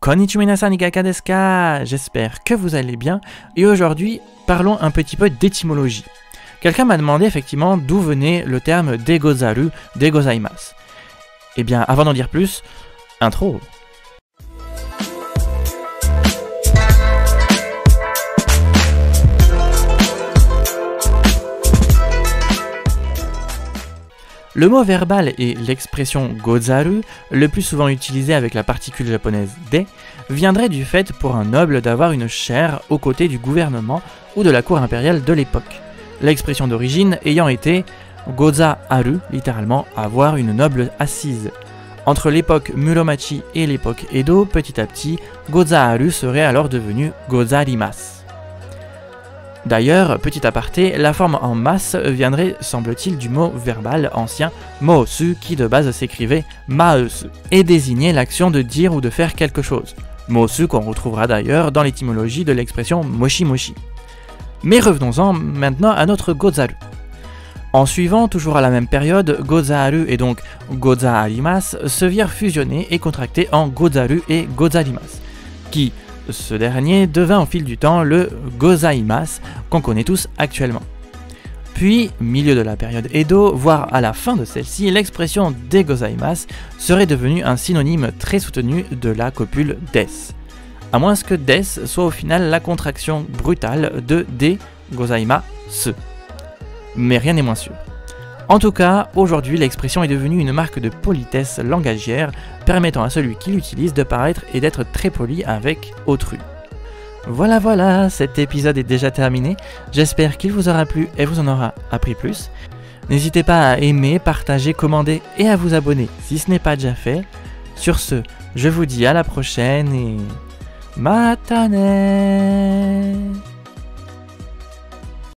Konnichiwa minasan, ikaka desu ka? J'espère que vous allez bien. Et aujourd'hui, parlons un petit peu d'étymologie. Quelqu'un m'a demandé effectivement d'où venait le terme degozaru, degozaimasu. Eh bien, avant d'en dire plus, intro. Le mot verbal et l'expression gozaru, le plus souvent utilisé avec la particule japonaise de, viendrait du fait pour un noble d'avoir une chaire aux côtés du gouvernement ou de la cour impériale de l'époque. L'expression d'origine ayant été goza aru, littéralement avoir une noble assise. Entre l'époque Muromachi et l'époque Edo, petit à petit, goza aru serait alors devenu gozarimasu. D'ailleurs, petit aparté, la forme en masse viendrait, semble-t-il, du mot verbal ancien moosu qui de base s'écrivait maesu et désignait l'action de dire ou de faire quelque chose. Moosu qu'on retrouvera d'ailleurs dans l'étymologie de l'expression moshi moshi. Mais revenons-en maintenant à notre gozaru. En suivant, toujours à la même période, gozaru et donc gozarimasu se virent fusionner et contracter en gozaru et gozarimasu, qui, ce dernier devint au fil du temps le gozaimasu qu'on connaît tous actuellement. Puis, milieu de la période Edo, voire à la fin de celle-ci, l'expression degozaimasu serait devenue un synonyme très soutenu de la copule des. À moins que des soit au final la contraction brutale de de-gozaimasu. Mais rien n'est moins sûr. En tout cas, aujourd'hui, l'expression est devenue une marque de politesse langagière, permettant à celui qui l'utilise de paraître et d'être très poli avec autrui. Voilà, cet épisode est déjà terminé. J'espère qu'il vous aura plu et vous en aura appris plus. N'hésitez pas à aimer, partager, commander et à vous abonner si ce n'est pas déjà fait. Sur ce, je vous dis à la prochaine et... Matane!